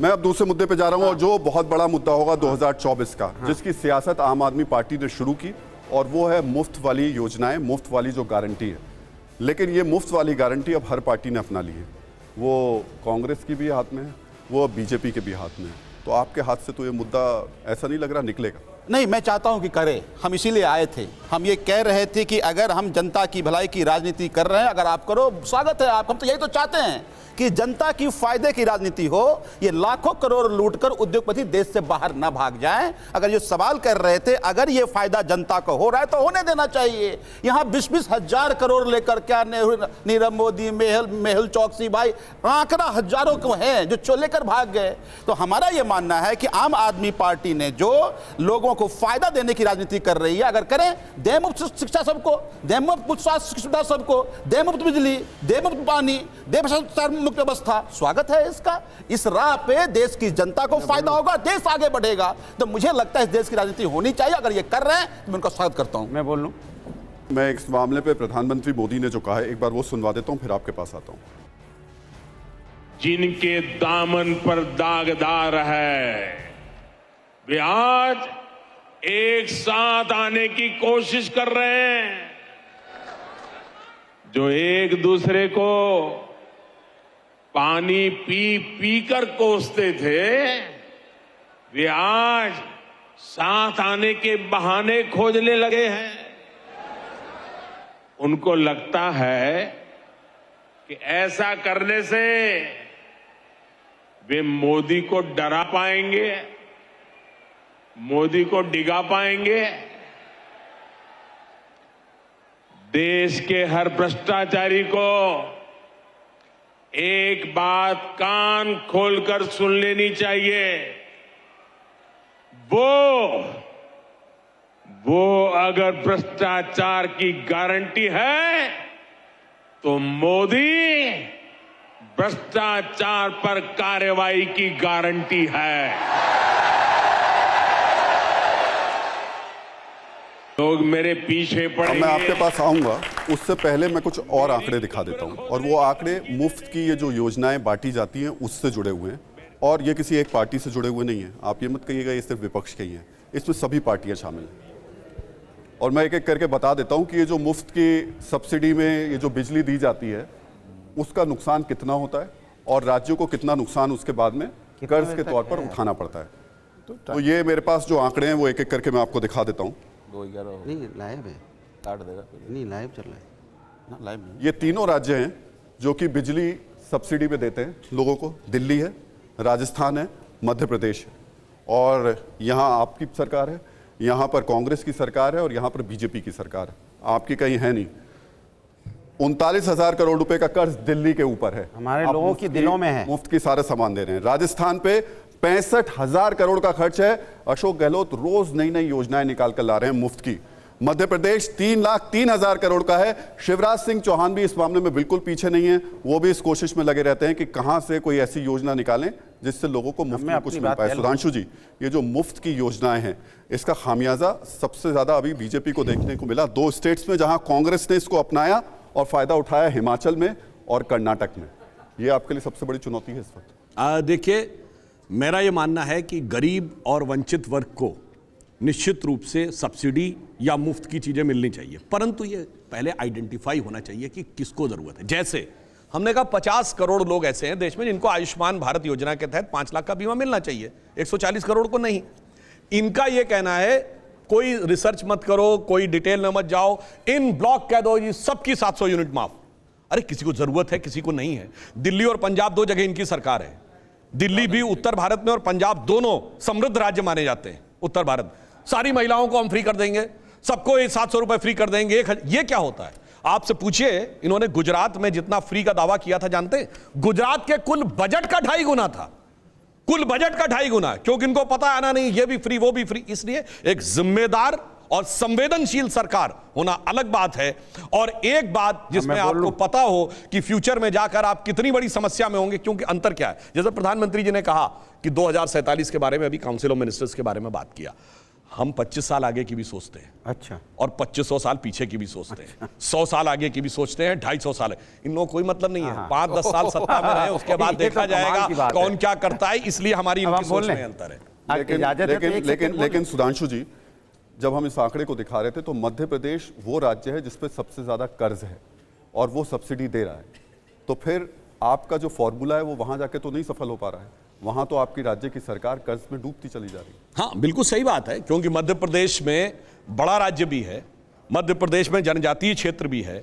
मैं अब दूसरे मुद्दे पे जा रहा हूं और जो बहुत बड़ा मुद्दा होगा 2024 का, जिसकी सियासत आम आदमी पार्टी ने शुरू की, और वो है मुफ्त वाली योजनाएं, मुफ्त वाली जो गारंटी है। लेकिन ये मुफ्त वाली गारंटी अब हर पार्टी ने अपना ली है। वो कांग्रेस की भी हाथ में है, वो बीजेपी के भी हाथ में है। तो आपके हाथ से तो ये मुद्दा ऐसा नहीं लग रहा निकलेगा। नहीं, मैं चाहता हूं कि करें। हम इसीलिए आए थे। हम ये कह रहे थे कि अगर हम जनता की भलाई की राजनीति कर रहे हैं, अगर आप करो, स्वागत है आप। हम तो यही तो चाहते हैं कि जनता की फायदे की राजनीति हो। ये लाखों करोड़ लूटकर उद्योगपति देश से बाहर ना भाग जाएं। अगर ये सवाल कर रहे थे, अगर ये फायदा जनता को हो रहा है तो होने देना चाहिए। यहां 20-20 हजार करोड़ लेकर क्या नीरव मोदी, मेहुल चौकसी भाई, आंकड़ा हजारों को है जो लेकर भाग गए। तो हमारा ये मानना है कि आम आदमी पार्टी ने जो लोगों को फायदा देने की राजनीति कर रही है, अगर करें, दे मुफ्त शिक्षा सबको, दे मुफ्त स्वास्थ्य सुविधा सबको, दे मुफ्त बिजली, दे मुफ्त पानी, दे मुक्त व्यवस्था, स्वागत है इसका। इस राह पे देश की जनता को फायदा होगा, देश आगे बढ़ेगा। तो मुझे लगता है इस देश की राजनीति होनी चाहिए। अगर ये कर रहे हैं तो मैं उनका स्वागत करता हूं। मैं बोल लूं, मैं इस मामले पे प्रधानमंत्री मोदी ने जो कहा है, एक बार वो सुनवा देता हूं, फिर आपके पास आता हूं। जिनके दामन पर दागदार है, वे आज एक साथ आने की कोशिश कर रहे हैं। जो एक दूसरे को पानी पी पी कर कोसते थे, वे आज साथ आने के बहाने खोजने लगे हैं। उनको लगता है कि ऐसा करने से वे मोदी को डरा पाएंगे, मोदी को डिगा पाएंगे। देश के हर भ्रष्टाचारी को एक बात कान खोलकर सुन लेनी चाहिए। वो अगर भ्रष्टाचार की गारंटी है तो मोदी भ्रष्टाचार पर कार्रवाई की गारंटी है। लोग मेरे पीछे पड़ेंगे। मैं आपके पास आऊंगा, उससे पहले मैं कुछ और आंकड़े दिखा देता हूं। और वो आंकड़े मुफ्त की ये जो योजनाएं बांटी जाती हैं उससे जुड़े हुए हैं, और ये किसी एक पार्टी से जुड़े हुए नहीं हैं। आप ये मत कहिएगा ये सिर्फ विपक्ष के ही हैं, इसमें सभी पार्टियां शामिल हैं। और मैं एक एक करके बता देता हूं कि ये जो मुफ्त की सब्सिडी में ये जो बिजली दी जाती है, उसका नुकसान कितना होता है और राज्यों को कितना नुकसान उसके बाद में कर्ज के तौर पर उठाना पड़ता है। तो ये मेरे पास जो आंकड़े हैं वो एक एक करके मैं आपको दिखा देता हूँ। नहीं लाइव है, काट देगा, नहीं लाइव चल रहा है ना, लाइव नहीं। ये तीनों राज्य हैं जो कि बिजली सब्सिडी पे देते हैं लोगों को। दिल्ली है, राजस्थान है, मध्य प्रदेश है। और यहाँ आपकी सरकार है, यहाँ पर कांग्रेस की सरकार है और यहाँ पर बीजेपी की सरकार है। आपकी कहीं है नहीं। 39,000 करोड़ रुपए का कर्ज दिल्ली के ऊपर है, हमारे लोगों की दिलों में है। मुफ्त की सारे सामान दे रहे हैं। राजस्थान पे 65,000 करोड़ का खर्च है। अशोक गहलोत रोज नई नई योजनाएं निकाल कर ला रहे हैं मुफ्त की। मध्य प्रदेश 3,03,000 करोड़ का है। शिवराज सिंह चौहान भी इस मामले में बिल्कुल पीछे नहीं है। वो भी इस कोशिश में लगे रहते हैं कि कहां से कोई ऐसी योजना निकालें जिससे लोगों को मुफ्त में कुछ मिल पाए। सुधांशु जी, ये जो मुफ्त की योजनाएं हैं, इसका खामियाजा सबसे ज्यादा अभी बीजेपी को देखने को मिला 2 स्टेट्स में जहां कांग्रेस ने इसको अपनाया और फायदा उठाया, हिमाचल में और कर्नाटक में। ये आपके लिए सबसे बड़ी चुनौती है इस वक्त। देखिए, मेरा ये मानना है कि गरीब और वंचित वर्ग को निश्चित रूप से सब्सिडी या मुफ्त की चीजें मिलनी चाहिए, परंतु ये पहले आइडेंटिफाई होना चाहिए कि किसको जरूरत है। जैसे हमने कहा 50 करोड़ लोग ऐसे हैं देश में जिनको आयुष्मान भारत योजना के तहत 5 लाख का बीमा मिलना चाहिए, 140 करोड़ को नहीं। इनका यह कहना है कोई रिसर्च मत करो, कोई डिटेल में मत जाओ, इन ब्लॉक कह दो जी सबकी 700 यूनिट माफ। अरे किसी को जरूरत है, किसी को नहीं है। दिल्ली और पंजाब 2 जगह इनकी सरकार है। दिल्ली भी उत्तर भारत में और पंजाब दोनों समृद्ध राज्य माने जाते हैं। उत्तर भारत सारी महिलाओं को हम फ्री कर देंगे, सबको 700 रुपए फ्री कर देंगे। ये क्या होता है आपसे पूछिए। इन्होंने गुजरात में जितना फ्री का दावा किया था, जानते हैं गुजरात के कुल बजट का 2.5 गुना था। कुल बजट का 2.5 गुना, क्योंकि इनको पता आना नहीं, ये भी फ्री वो भी फ्री। इसलिए एक जिम्मेदार और संवेदनशील सरकार होना अलग बात है। और एक बात जिसमें आपको पता हो कि फ्यूचर में जाकर आप कितनी बड़ी समस्या में होंगे, क्योंकि अंतर क्या है। जैसे प्रधानमंत्री जी ने कहा कि 2047 के बारे में, अभी काउंसिल ऑफ मिनिस्टर्स के बारे में बात किया। हम 25 साल आगे की भी सोचते हैं अच्छा, और 2500 साल पीछे की भी सोचते हैं, 100 साल आगे की भी सोचते हैं, 250 साल है। इन लोगों को कोई मतलब नहीं है। 5-10 साल सत्ता में रहे, उसके बाद ये तो देखा कमाल की जाएगा बात है। कौन क्या करता है, इसलिए हमारी अब इनकी आप सोच बोल में लें। अंतर है। आपकी इजाजत है तो एक सेकंड बोल लेकिन सुधांशु जी, जब हम इस आंकड़े को दिखा रहे थे तो मध्य प्रदेश वो राज्य है जिसपे सबसे ज्यादा कर्ज है और वो सब्सिडी दे रहा है, तो फिर आपका जो फॉर्मूला है वो वहां जाके तो नहीं सफल हो पा रहा है। वहां तो आपकी राज्य की सरकार कर्ज में डूबती चली जा रही है। हाँ, बिल्कुल सही बात है, क्योंकि मध्य प्रदेश में बड़ा राज्य भी है, मध्य प्रदेश में जनजातीय क्षेत्र भी है,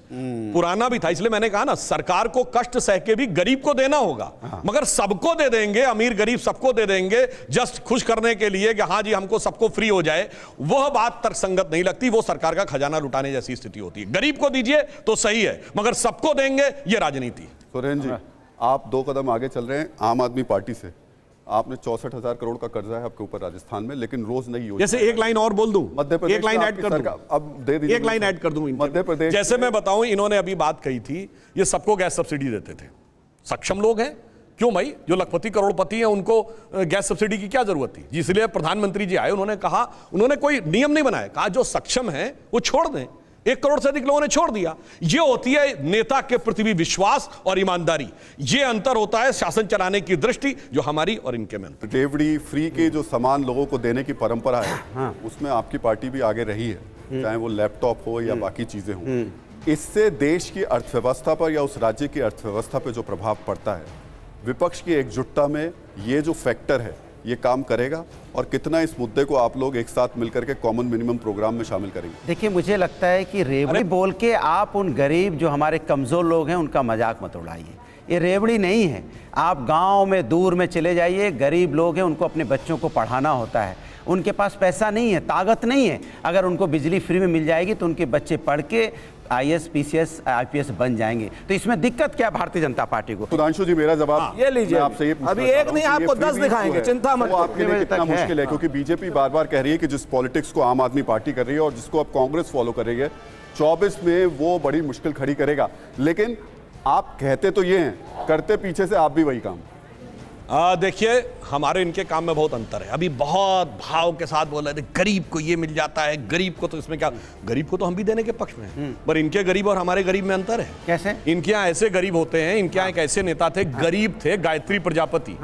पुराना भी था। इसलिए मैंने कहा ना, सरकार को कष्ट सह के भी गरीब को देना होगा। मगर सबको दे देंगे, अमीर गरीब सबको दे देंगे जस्ट खुश करने के लिए कि हाँ जी हमको सबको फ्री हो जाए, वह बात तर्कसंगत नहीं लगती। वो सरकार का खजाना लुटाने जैसी स्थिति होती है। गरीब को दीजिए तो सही है, मगर सबको देंगे ये राजनीति है। सुरेंद्र जी, आप 2 कदम आगे चल रहे हैं आम आदमी पार्टी से। आपने 64,000 करोड़ का कर्जा है आपके ऊपर राजस्थान में, लेकिन रोज नहीं योजना। जैसे एक लाइन और बोल दूं, मध्य प्रदेश एक लाइन में ऐड आपकी कर दूं, सरकार- अब दे दीजिए। एक लाइन ऐड कर दूं। मध्य प्रदेश जैसे में- मैं बताऊं, इन्होंने अभी बात कही थी, ये सबको गैस सब्सिडी देते थे। सक्षम लोग हैं, क्यों भाई, जो लखपति करोड़पति हैं उनको गैस सब्सिडी की क्या जरूरत थी? इसलिए प्रधानमंत्री जी आए, उन्होंने कहा, उन्होंने कोई नियम नहीं बनाया, कहा जो सक्षम है वो छोड़ दें। 1 करोड़ से अधिक लोगों ने छोड़ दिया। ये होती है नेता के प्रति भी विश्वास और ईमानदारी। ये अंतर होता है शासन चलाने की दृष्टि जो हमारी और इनके में। रेवड़ी फ्री के जो सामान लोगों को देने की परंपरा है, उसमें आपकी पार्टी भी आगे रही है, चाहे वो लैपटॉप हो या बाकी चीजें हो। इससे देश की अर्थव्यवस्था पर या उस राज्य की अर्थव्यवस्था पर जो प्रभाव पड़ता है, विपक्ष की एकजुटता में ये जो फैक्टर है ये काम करेगा, और कितना इस मुद्दे को आप लोग एक साथ मिलकर के कॉमन मिनिमम प्रोग्राम में शामिल करेंगे? देखिए, मुझे लगता है कि रेवड़ी बोल के आप उन गरीब जो हमारे कमज़ोर लोग हैं उनका मजाक मत उड़ाइए। ये रेवड़ी नहीं है। आप गांव में दूर में चले जाइए, गरीब लोग हैं, उनको अपने बच्चों को पढ़ाना होता है, उनके पास पैसा नहीं है, ताकत नहीं है। अगर उनको बिजली फ्री में मिल जाएगी तो उनके बच्चे पढ़ के IAS, PCS, IPS बन जाएंगे। तो इसमें दिक्कत क्या भारतीय जनता पार्टी को? सुधांशु जी, मेरा जवाब ये लीजिए। मैं आपसे ये पूछना अभी चाह एक रहा नहीं, हूं कि आपको ये 10 freebies दिखाएंगे, जो है, चिंता मत वो करो। आपके लिए कितना मुश्किल है, क्योंकि बीजेपी बार बार कह रही है कि जिस पॉलिटिक्स को आम आदमी पार्टी कर रही है और जिसको अब कांग्रेस फॉलो कर रही है, 24 में वो बड़ी मुश्किल खड़ी करेगा। लेकिन आप कहते तो ये हैं, करते पीछे से आप भी वही काम। देखिए, हमारे इनके काम में बहुत अंतर है। अभी बहुत भाव के साथ बोल रहे थे गरीब को ये मिल जाता है, गरीब को तो इसमें क्या, गरीब को तो हम भी देने के पक्ष में हैं, पर इनके गरीब और हमारे गरीब में अंतर है। कैसे? इनके यहाँ ऐसे गरीब होते हैं, इनके यहाँ एक ऐसे नेता थे, गरीब थे, गायत्री प्रजापति,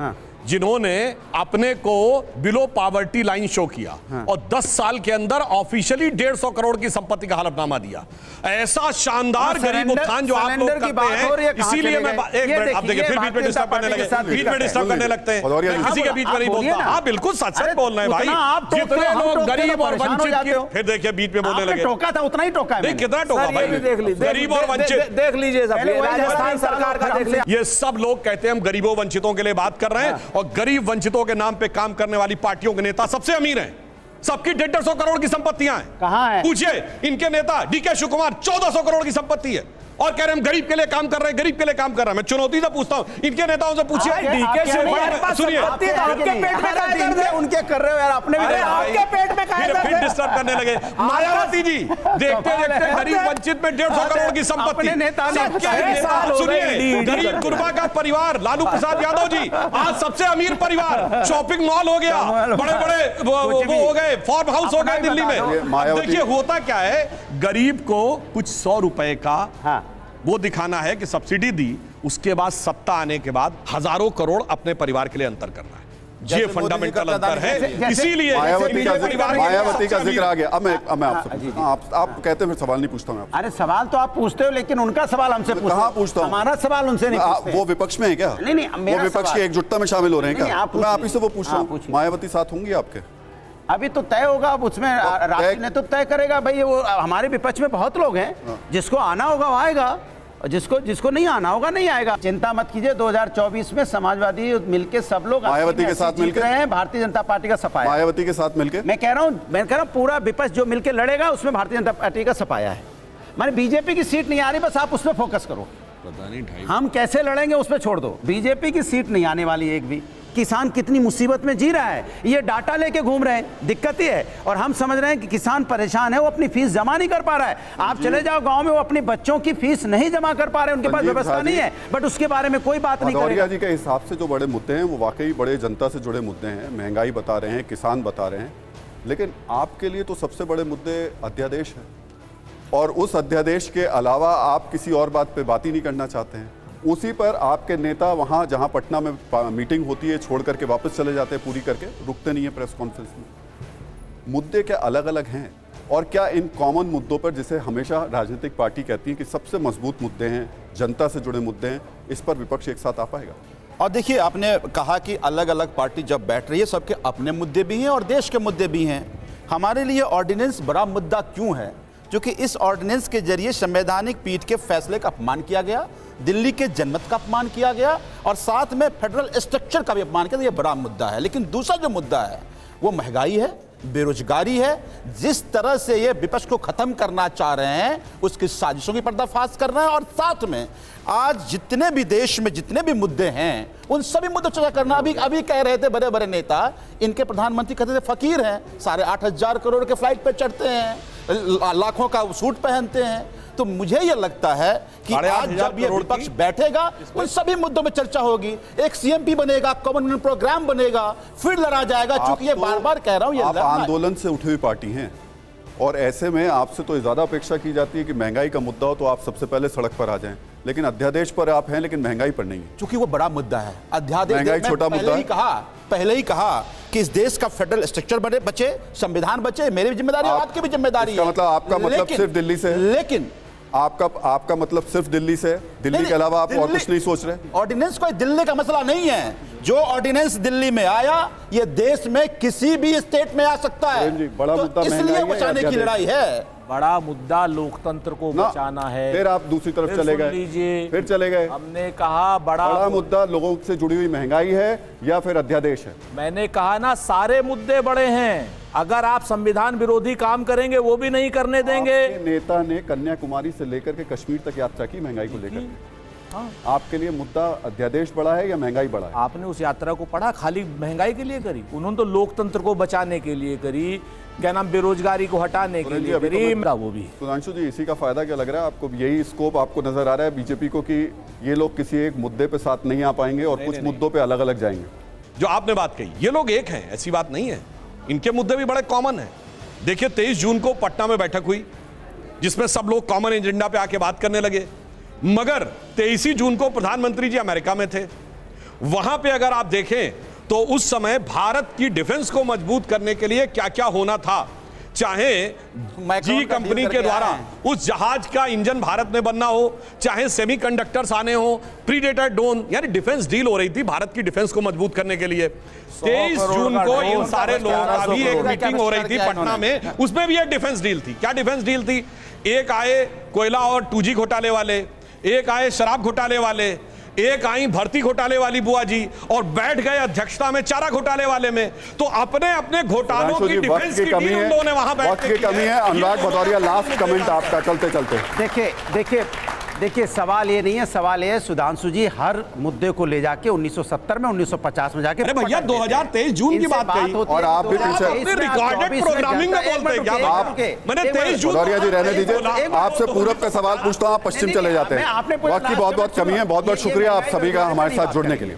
जिन्होंने अपने को बिलो पावर्टी लाइन शो किया और 10 साल के अंदर ऑफिशियली 150 करोड़ की संपत्ति का हलफनामा दिया। ऐसा शानदार गरीब उत्थान जो आप लोग करते हैं, इसीलिए मैं एक मिनट, आप देखिए फिर बीच में डिस्टर्ब करने लगे, बीच में डिस्टर्ब करने लगते हैं, किसी के बीच में नहीं बोलता। हाँ बिल्कुल सच सच बोल रहे हैं भाई, जितने लोग गरीब और वंचित की, फिर देखिए बीच में बोलने लगे, टोका था उतना ही टोका है। नहीं, कितना टोका भाई, गरीब और वंचित देख लीजिए, राजस्थान सरकार का देख लीजिए। ये सब लोग कहते हैं हम गरीबों वंचितों के लिए बात कर रहे हैं, और गरीब वंचितों के नाम पे काम करने वाली पार्टियों के नेता सबसे अमीर हैं। सबकी 150 करोड़ की संपत्तियां हैं। कहां है? पूछिए इनके नेता डीके शिव कुमार 1400 करोड़ की संपत्ति है और कह रहे हैं हम गरीब के लिए काम कर रहे हैं, गरीब के लिए काम कर रहे हैं। मैं चुनौती से पूछता हूं, इनके नेताओं से पूछिए। डीके शिव कुमार सुनिए, आपके पेट में क्या दर्द है? उनके कर रहे हो यार, अपने भी आपके पेट में क्या दर्द फिर है? डिस्टर्ब करने लगे। मायावती जी देखते देखते गरीब वंचित में 150 करोड़ की संपत्ति। अपने नेता ने सबके 6 साल हो गए सुनिए, गरीब गुरबा का परिवार लालू प्रसाद यादव जी आज सबसे अमीर परिवार, शॉपिंग मॉल हो गया, बड़े बड़े वो हो गए, फार्म हाउस हो गए दिल्ली में। देखिए होता क्या है, गरीब को कुछ 100 रुपए का वो दिखाना है कि सब्सिडी दी, उसके बाद सत्ता आने के बाद हजारों करोड़ अपने परिवार के लिए अंतर करना है। ये फंडामेंटल अंतर है। इसीलिए मायावती का जिक्र आ गया। अब मैं आपसे आप कहते हैं फिर सवाल नहीं पूछता मैं आपसे। अरे सवाल तो आप पूछते हो, लेकिन उनका सवाल हमसे पूछते हो। कहाँ पूछता हूँ? हमारा सवाल उनसे नहीं पूछते। वो विपक्ष में है क्या? नहीं, वो मेरा विपक्ष की सवाल- एकजुटता में शामिल हो रहे हैं नहीं, क्या? आप मैं आप ही से वो पूछ रहा हाँ, हूँ, पूछिए। मायावती साथ होंगी आपके? अभी तो तय होगा, अब उसमें राष्ट्रीय नेतृत्व तय करेगा भाई। वो हमारे विपक्ष में बहुत लोग हैं, जिसको आना होगा वो आएगा, और जिसको नहीं आना होगा नहीं आएगा। चिंता मत कीजिए, 2024 में समाजवादी मिलके सब लोग मायावती के साथ मिलकर रहे हैं, भारतीय जनता पार्टी का सफाया। मायावती के साथ मिलकर मैं कह रहा हूँ पूरा विपक्ष जो मिलकर लड़ेगा उसमें भारतीय जनता पार्टी का सफाया है। माने बीजेपी की सीट नहीं आ रही, बस आप उस पर फोकस करो। पता नहीं हम कैसे लड़ेंगे उस पर छोड़ दो। बीजेपी की सीट नहीं आने वाली एक भी। किसान कितनी मुसीबत में जी रहा है, ये डाटा लेके घूम रहे हैं, दिक्कत ही है। और हम समझ रहे हैं कि किसान परेशान है, वो अपनी फीस जमा नहीं कर पा रहा है। आप चले जाओ गांव में, वो अपने बच्चों की फीस नहीं जमा कर पा रहे हैं, उनके पास व्यवस्था नहीं है, बट उसके बारे में कोई बात नहीं करेगा। जी के हिसाब से जो बड़े मुद्दे हैं वो वाकई बड़े जनता से जुड़े मुद्दे हैं। महंगाई बता रहे हैं, किसान बता रहे हैं, लेकिन आपके लिए तो सबसे बड़े मुद्दे अध्यादेश है, और उस अध्यादेश के अलावा आप किसी और बात पे बात ही नहीं करना चाहते हैं। उसी पर आपके नेता वहाँ जहाँ पटना में मीटिंग होती है छोड़ करके वापस चले जाते हैं, पूरी करके रुकते नहीं है प्रेस कॉन्फ्रेंस में। मुद्दे क्या अलग अलग हैं, और क्या इन कॉमन मुद्दों पर, जिसे हमेशा राजनीतिक पार्टी कहती है कि सबसे मजबूत मुद्दे हैं, जनता से जुड़े मुद्दे हैं, इस पर विपक्ष एक साथ आ पाएगा? और देखिए, आपने कहा कि अलग अलग पार्टी जब बैठ रही है, सबके अपने मुद्दे भी हैं और देश के मुद्दे भी हैं। हमारे लिए ऑर्डिनेंस बड़ा मुद्दा क्यों है? क्योंकि इस ऑर्डिनेंस के जरिए संवैधानिक पीठ के फैसले का अपमान किया गया, दिल्ली के जनमत का अपमान किया गया, और साथ में फेडरल स्ट्रक्चर का भी अपमान किया। ये बड़ा मुद्दा है। लेकिन दूसरा जो मुद्दा है वो महंगाई है, बेरोजगारी है। जिस तरह से ये विपक्ष को खत्म करना चाह रहे हैं, उसकी साजिशों की पर्दाफाश कर रहे हैं, और साथ में आज जितने भी देश में जितने भी मुद्दे हैं, उन सभी मुद्दों पर चर्चा करना। अभी कह रहे थे बड़े बड़े नेता, इनके प्रधानमंत्री कहते थे फकीर हैं, 8,500 करोड़ के फ्लाइट पे चढ़ते हैं, लाखों का सूट पहनते हैं। तो मुझे यह लगता है कि आज जब ये विपक्ष बैठेगा, उन सभी मुद्दों में चर्चा होगी। एक सीएमपी बनेगा, कॉमन प्रोग्राम बनेगा, फिर लड़ा जाएगा। चूंकि ये बार बार कह रहा हूं, ये आप आंदोलन से उठी हुई पार्टी हैं, और ऐसे में आपसे तो ज्यादा अपेक्षा की जाती है कि महंगाई का मुद्दा हो तो आप सबसे पहले सड़क पर आ जाएं। लेकिन अध्यादेश पर आप हैं, लेकिन महंगाई पर नहीं है। चूंकि वो बड़ा मुद्दा है। अध्यादेश महंगाई छोटा मुद्दा है। पहले ही कहा कि इस देश का फेडरल स्ट्रक्चर बचे, संविधान बचे, मेरी भी जिम्मेदारी है, आपकी भी जिम्मेदारी है। मतलब आपका मतलब सिर्फ दिल्ली से है? लेकिन आपका मतलब सिर्फ दिल्ली से? दिल्ली के अलावा आप और कुछ नहीं सोच रहे? ऑर्डिनेंस कोई दिल्ली का मसला नहीं है। जो ऑर्डिनेंस दिल्ली में आया, ये देश में किसी भी स्टेट में आ सकता है। बड़ा मुद्दा इसलिए बचाने की लड़ाई है। बड़ा मुद्दा लोकतंत्र को बचाना है। फिर आप दूसरी तरफ चले गए, फिर चले गए। हमने कहा बड़ा मुद्दा लोगों से जुड़ी हुई महंगाई है या फिर अध्यादेश है? मैंने कहा ना, सारे मुद्दे बड़े हैं। अगर आप संविधान विरोधी काम करेंगे, वो भी नहीं करने देंगे। नेता ने कन्याकुमारी से लेकर के कश्मीर तक यात्रा की महंगाई को लेकर। हाँ। आपके लिए मुद्दा अध्यादेश बड़ा है या महंगाई बड़ा है? आपने उस यात्रा को पढ़ा? खाली महंगाई के लिए करी? उन्होंने तो लोकतंत्र को बचाने के लिए करी, क्या नाम, बेरोजगारी को हटाने के लिए करी। वो भी सुधांशु जी, इसी का फायदा क्या लग रहा है आपको? यही स्कोप आपको नजर आ रहा है बीजेपी को कि ये लोग किसी एक मुद्दे पे साथ नहीं आ पाएंगे और कुछ मुद्दों पे अलग अलग जाएंगे? जो आपने बात कही, ये लोग एक हैं, ऐसी बात नहीं है। इनके मुद्दे भी बड़े कॉमन हैं। देखिए, 23 जून को पटना में बैठक हुई, जिसमें सब लोग कॉमन एजेंडा पे आके बात करने लगे। मगर 23 जून को प्रधानमंत्री जी अमेरिका में थे। वहां पे अगर आप देखें तो उस समय भारत की डिफेंस को मजबूत करने के लिए क्या क्या होना था, चाहे जी कंपनी के द्वारा उस जहाज का इंजन भारत में बनना हो, चाहे सेमीकंडक्टर्स आने हो, प्रीडेटर ड्रोन, यानी डिफेंस डील हो रही थी भारत की डिफेंस को मजबूत करने के लिए। 23 जून को इन सारे लोगों का भी एक मीटिंग हो रही थी पटना में, उसमें भी एक डिफेंस डील थी। क्या डिफेंस डील थी? एक आए कोयला और 2G घोटाले वाले, एक आए शराब घोटाले वाले, एक आई भर्ती घोटाले वाली बुआ जी, और बैठ गए अध्यक्षता में चारा घोटाले वाले में। तो अपने अपने घोटालों की डिफेंस की डील उन लोगों ने वहां बैठ के कमी है। अनुराग भदौरिया, लास्ट कमेंट आपका चलते चलते। देखिए सवाल ये नहीं है, सवाल ये है सुधांशु जी, हर मुद्दे को ले जाके 1970 में 1950 में जाके, अरे भैया 2023 जून की बात कही, और आप भी पीछे रिकॉर्डेड प्रोग्रामिंग में बोलते हैं क्या? मैंने 23 जून, भदौरिया जी रहने दीजिए, आपसे पूरब का सवाल पूछता हूँ, आप पश्चिम चले जाते हैं। वक्त की बहुत बहुत कमी है। बहुत बहुत शुक्रिया आप सभी का हमारे साथ जुड़ने के लिए।